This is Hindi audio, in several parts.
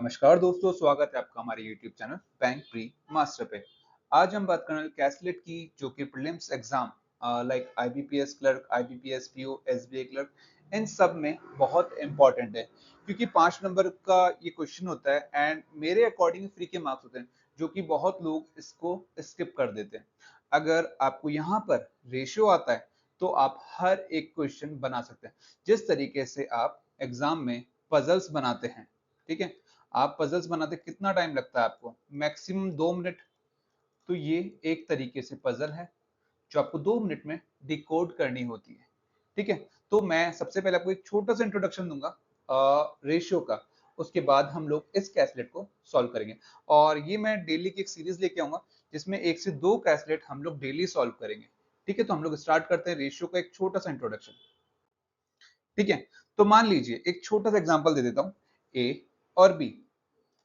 नमस्कार दोस्तों, स्वागत है आपका हमारे YouTube channel bank pre master पे। आज हम बात करने वाले कैसलेट की, जो कि prelims exam like IBPS clerk, IBPS PO, SBI clerk, इन सब में बहुत इंपॉर्टेंट है, क्योंकि 5 नंबर का ये क्वेश्चन होता है एंड मेरे अकॉर्डिंग फ्री के मार्क्स होते हैं, जो कि बहुत लोग इसको स्किप कर देते हैं। अगर आपको यहाँ पर रेशियो आता है तो आप हर एक क्वेश्चन बना सकते हैं, जिस तरीके से आप एग्जाम में पजल्स बनाते हैं। ठीक है, आप पजल्स बनाते कितना टाइम लगता है आपको? Maximum 2 minute. तो ये एक तरीके से पजल है जो आपको 2 मिनट में डिकोड करनी होती है। ठीक है, तो मैं सबसे पहले आपको एक छोटा सा इंट्रोडक्शन दूंगा रेशियो का। उसके बाद हम लोग इस कैसलेट को सॉल्व करेंगे, और ये मैं डेली की एक सीरीज लेके आऊंगा जिसमें 1 से 2 कैसलेट हम लोग डेली सॉल्व करेंगे। ठीक है, तो हम लोग स्टार्ट करते हैं रेशियो का एक छोटा सा इंट्रोडक्शन। ठीक है, तो मान लीजिए एक छोटा सा एग्जांपल दे देता हूँ। ए और बी,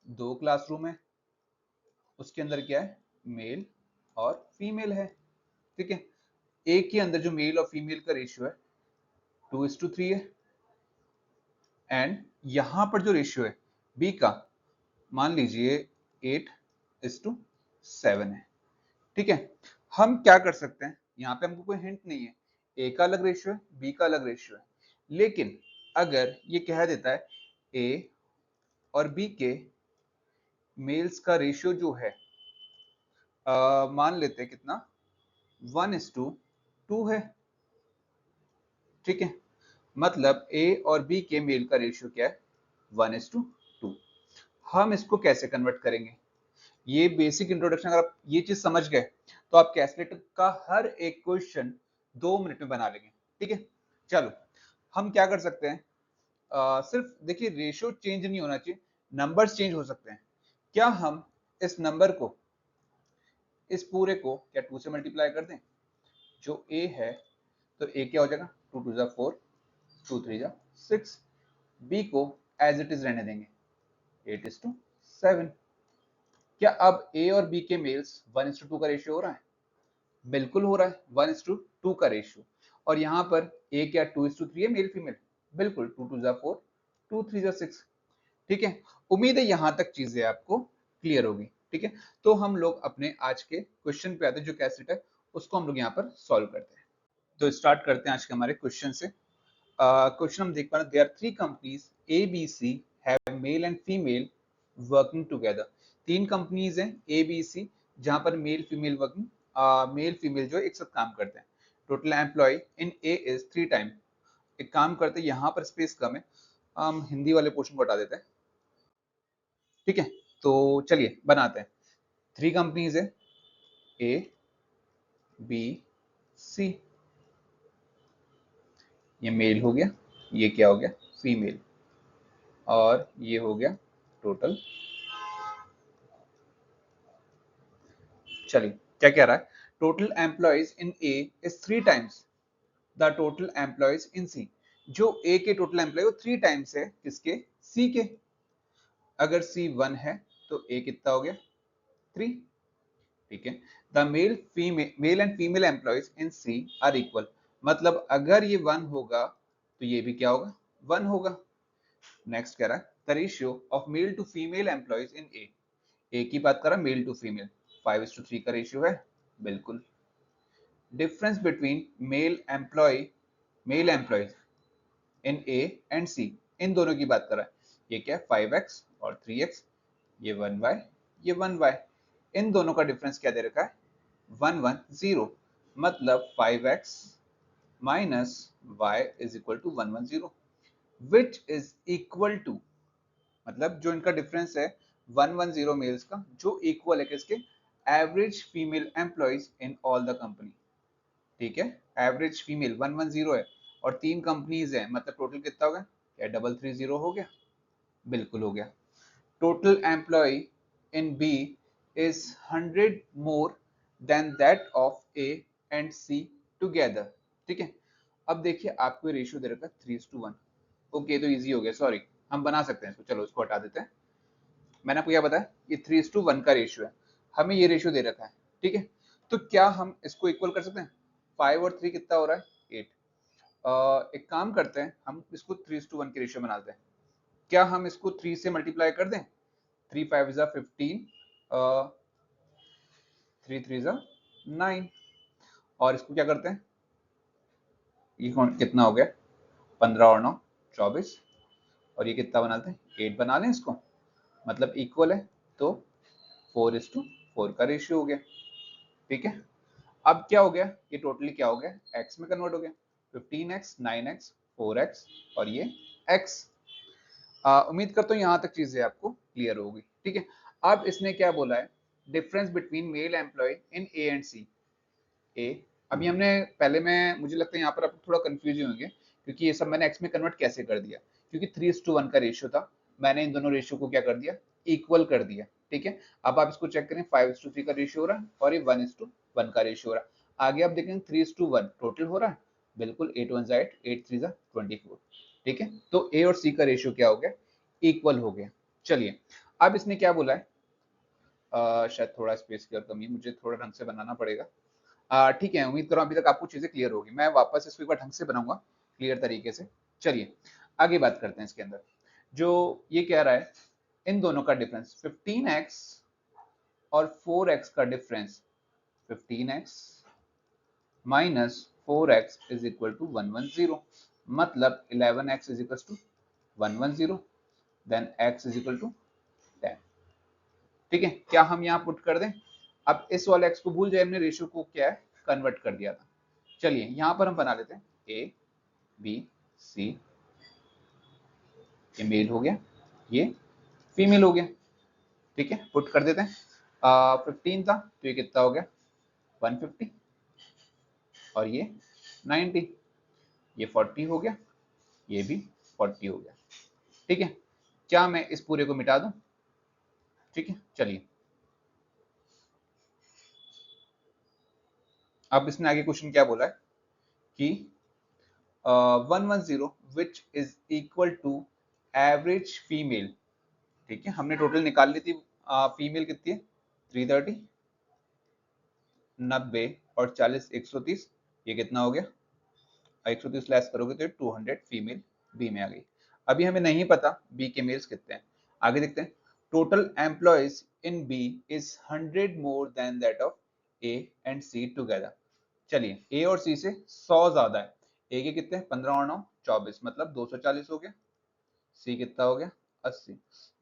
दो क्लासरूम है, उसके अंदर क्या है? मेल और फीमेल है। ठीक है, ए के अंदर जो मेल और फीमेल का रेशियो है 2:3 है, एंड यहां पर जो रेशियो है बी का, मान लीजिए 8:7 है। ठीक है, हम क्या कर सकते हैं, यहाँ पे हमको कोई हिंट नहीं है। ए का अलग रेशियो है, बी का अलग रेशियो है, लेकिन अगर ये कह देता है ए और बी के मेल्स का रेशियो जो है मान लेते हैं कितना, 1:2 है। ठीक है, मतलब ए और बी के मेल का रेशियो क्या है? 1:2। हम इसको कैसे कन्वर्ट करेंगे? ये बेसिक इंट्रोडक्शन, अगर आप ये चीज समझ गए तो आप कैलकुलेट का हर एक क्वेश्चन 2 मिनट में बना लेंगे। ठीक है, चलो हम क्या कर सकते हैं, सिर्फ देखिए रेशियो चेंज नहीं होना चाहिए, नंबर्स चेंज हो सकते हैं। क्या हम इस नंबर को, इस पूरे को क्या 2 से मल्टीप्लाई कर दें? जो ए है, तो ए क्या हो जाएगा? 2 2 4, 2 3 6। बी को एज इट इज रहने देंगे, 8:7। क्या अब ए और बी के मेल्स 1:2 का रेशियो हो रहा है? बिल्कुल हो रहा है, 1:2 का रेशियो। और यहाँ पर ए क्या 2:3 है, मेल फीमेल? बिल्कुल, 2 2 4, 2 3 6। ठीक है, उम्मीद है यहाँ तक चीजें आपको क्लियर होगी। ठीक है, तो हम लोग अपने आज के क्वेश्चन पे आते हैं, जो कैसेट है उसको हम लोग यहाँ पर सॉल्व करते हैं। तो स्टार्ट करते हैं आज के हमारे क्वेश्चन से। क्वेश्चन हम देख पा रहे हैं, there are 3 companies A B C have male and female working together. 3 companies हैं ए बी सी, जहां पर male female working, male female जो एक साथ काम करते हैं। Total employee in A is 3 time. एक काम करते हैं, यहाँ पर स्पेस कम है, हम हिंदी वाले पोर्शन को हटा देते हैं। ठीक है, तो चलिए बनाते हैं। 3 कंपनीज है, ए बी सी। ये मेल हो गया, ये क्या हो गया? फीमेल। और ये हो गया टोटल। चलिए, क्या कह रहा है? Total employees in A is 3 times the total employees in C. जो ए के टोटल एम्प्लॉय वो 3 टाइम्स है किसके? सी के। अगर सी 1 है तो ए कितना हो गया? 3। ठीक है, the male and female employees in C are equal. मतलब अगर ये 1 होगा तो ये भी क्या होगा? 1 होगा। नेक्स्ट कह रहा है the ratio of male to female employees in A. A की बात कर रहा है, मेल टू फीमेल 5:3 का रेशियो है। बिल्कुल। Difference between male employee in A and C, इन दोनों की बात कर रहा है। ये क्या है? 5x और 3x। ये 1y, ये 1y। इन दोनों का डिफरेंस क्या दे रखा है? 110। मतलब 5x minus y is equal to 110, which is equal to, मतलब जो इनका डिफरेंस है 110 मेल्स का, जो इक्वल है किसके? Average female employees in all the company. ठीक है, एवरेज फीमेल 110 है, और 3 कंपनीज है, मतलब टोटल कितना हो गया? क्या 330 हो गया? बिल्कुल हो गया। Total employee in B is 100 more than that of A and C together. ठीक है, अब देखिए आपको रेशियो दे रखा है 3:1। ओके, तो इजी हो गया, सॉरी हम बना सकते हैं इसको, चलो इसको हटा देते हैं। मैंने आपको क्या बताया, ये 3:1 का रेशियो है, हमें ये रेशियो दे रखा है। ठीक है, तो क्या हम इसको इक्वल कर सकते हैं? 5 और 3 कितना हो रहा है? 8। एक काम करते हैं, हम इसको 3:1 की रेशियो बनाते हैं। क्या हम इसको 3 से मल्टीप्लाई कर दें? 3 5 is 15, 3 3 is 9। और इसको क्या करते हैं, ये कितना हो गया, 15 और 9 24, और ये कितना बनाते हैं, 8 बना लें इसको, मतलब इक्वल है, तो 4:4 का रेशियो हो गया। ठीक है, अब क्या हो गया, ये टोटली क्या हो गया, x में कन्वर्ट हो गया, 15x 9x 4x और ये x। उम्मीद करता हूँ यहाँ तक चीजें आपको क्लियर होगी। ठीक है, अब इसने क्या बोला है, difference between male employee in A and C. A, अभी हमने पहले में, मुझे लगता है यहाँ पर आप थोड़ा कंफ्यूज होंगे, क्योंकि ये सब मैंने एक्स में कन्वर्ट कैसे कर दिया, क्योंकि 3:1 का रेशियो था, मैंने इन दोनों रेशियो को क्या कर दिया, इक्वल कर दिया। ठीक है, अब आप इसको चेक करें, 5:3 का रेशियो हो रहा है और ये 1:1 का रेशियो हो रहा है। आगे आप देखेंगे 3:1 टोटल हो रहा है, बिल्कुल, 8 1 8, 8 3 24। ठीक है, तो ए और सी का रेशियो क्या हो गया, इक्वल हो गया। चलिए, अब इसने क्या बोला है, शायद थोड़ा स्पेस की और कमी, मुझे थोड़ा ढंग से बनाना पड़ेगा। ठीक है, उम्मीद करो अभी तक आपको चीजें क्लियर होगी, मैं वापस इसको एक बार ढंग से बनाऊंगा क्लियर तरीके से। चलिए आगे बात करते हैं। इसके अंदर जो ये कह रहा है, इन दोनों का डिफरेंस 15x और 4x का difference, 15x minus 4x is equal to 110, मतलब 11x is equal to 110, then x is equal to 10। ठीक है, क्या हम यहाँ पुट कर दें, अब इस वाले x को भूल जाए, हमने रेशियो को क्या है, कन्वर्ट कर दिया था। चलिए यहां पर हम बना लेते हैं, ए बी सी, ये मेल हो गया, ये फीमेल हो गया। ठीक है, पुट कर देते हैं, 15 था तो ये कितना हो गया, 150, और ये 90, ये 40 हो गया, ये भी 40 हो गया। ठीक है, क्या मैं इस पूरे को मिटा दूं, ठीक है। चलिए, अब इसने आगे क्वेश्चन क्या बोला है कि 110 which is equal to average female. ठीक है, हमने टोटल निकाल ली थी, फीमेल कितनी है, 330, 90 और 40 130, ये कितना हो गया, 130 लेस करोगे तो 200 फीमेल बी में आ गई। अभी हमें नहीं पता बी के मेल्स कितने हैं, आगे देखते हैं। Total employees in B is 100 more than that of A and C together. चलिए, ए और सी से 100 ज्यादा है। ए के कितने, 15 और 9 24, मतलब 240 हो गया। सी कितना हो गया, 80,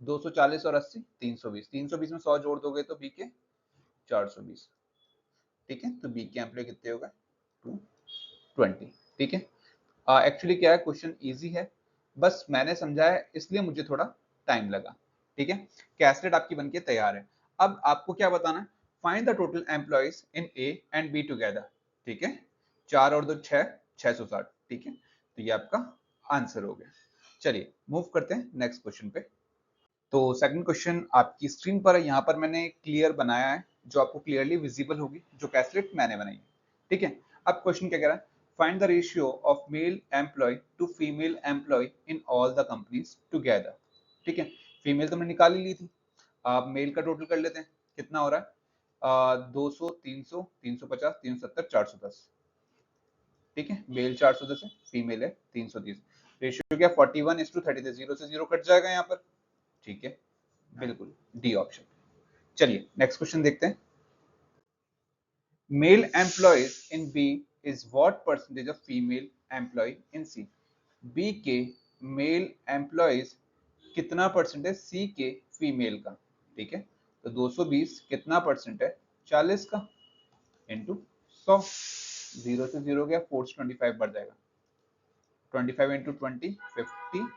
240 और 80 320, 320 में 100 जोड़ दोगे तो बी के 420। ठीक है, तो बी के एम्प्लॉय कितने होगा, 220। ठीक है, एक्चुअली क्या है, क्वेश्चन इजी है, बस मैंने समझाया इसलिए मुझे थोड़ा टाइम लगा। ठीक है, कैसलेट आपकी बनके तैयार है। अब आपको क्या बताना है, find the total employees in A and be together. ठीक है, 4 और 2 6, 660। ठीक है, तो ये आपका आंसर हो गया। चलिए मूव करते हैं नेक्स्ट क्वेश्चन पे। तो सेकंड क्वेश्चन आपकी स्क्रीन पर है, यहाँ पर मैंने क्लियर बनाया है, जो आपको क्लियरली विजिबल होगी, जो कैसलेट मैंने बनाई है। ठीक है, अब क्वेश्चन क्या कह रहा है, find the ratio of male employee to female employee in all the companies together. ठीक है, फीमेल तो हमने निकाल ही ली थी, आप मेल का टोटल कर लेते हैं, कितना हो रहा है, 200 300 350 370 410। ठीक है, मेल 410 है, फीमेल है 330, रेशियो क्या, 41:33, 0 से 0 कट जाएगा यहाँ पर। ठीक है, बिल्कुल डी ऑप्शन। चलिए नेक्स्ट क्वेश्चन देखते हैं। Male employees in B is what percentage of female employee in C. B के मेल एम्प्लॉयज कितना परसेंट है सी के फीमेल का। ठीक है, तो 220 कितना परसेंट है, 40 का, इंटू 100, 0 से 0 गया, 4 से 25 बढ़ जाएगा, 25 इंटू 20 50,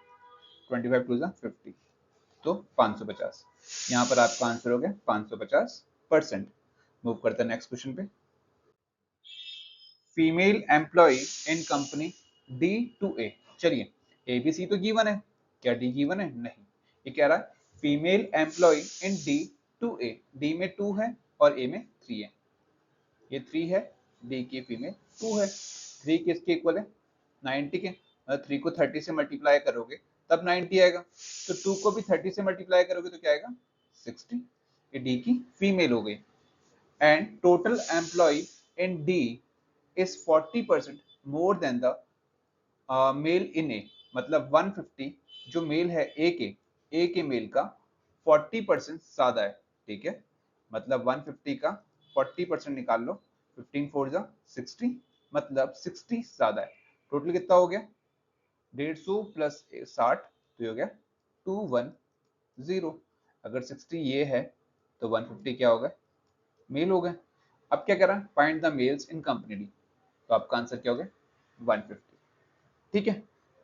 25 टू 50, तो 550। यहाँ पर आपका आंसर हो गया 550%। मूव करते हैं नेक्स्ट क्वेश्चन पे। Female employee in company D to A. चलिए, ए बी सी तो गिवन है, क्या डी गिवन है, नहीं। ये कह रहा है female employee in D to A, D में 2 है और ए में 3 है, ये 3 है, डी की फीमेल 2 है। 3 किसके इक्वल है, 90 के, 3 को 30 से मल्टीप्लाई करोगे तब 90 आएगा, तो 2 को भी 30 से मल्टीप्लाई करोगे तो क्या आएगा, 60। ये डी की फीमेल हो गई। And total employee in D is 40% more than the male in A, मतलब 150 जो मेल है ए के मेल का 40% ज्यादा है, ठीक है। मतलब 150 का 40% निकाल लो, 15 4 जा 60, मतलब 60 ज्यादा है। टोटल कितना हो गया? 150 प्लस 60, तो ये हो गया 210। अगर 60 ये है तो 150 क्या होगा? मेल हो गए। अब क्या करा? Find the males in company D, तो आपका आंसर क्या हो गया? 150। ठीक है,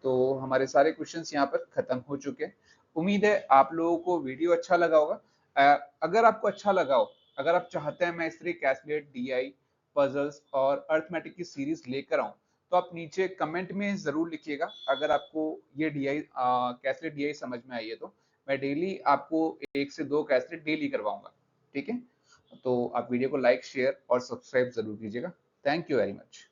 तो हमारे सारे क्वेश्चंस यहाँ पर खत्म हो चुके हैं। उम्मीद है आप लोगों को वीडियो अच्छा लगा होगा। अगर आपको अच्छा लगा हो, अगर आप चाहते हैं मैं इस तरह कैसलेट डीआई पजल्स और अर्थमेटिक की सीरीज लेकर आऊं, तो आप नीचे कमेंट में जरूर लिखिएगा। अगर आपको ये डीआई कैसलेट डीआई समझ में आई है तो मैं डेली आपको 1 से 2 कैसलेट डेली करवाऊंगा। ठीक है, तो आप वीडियो को लाइक शेयर और सब्सक्राइब जरूर कीजिएगा। Thank you very much.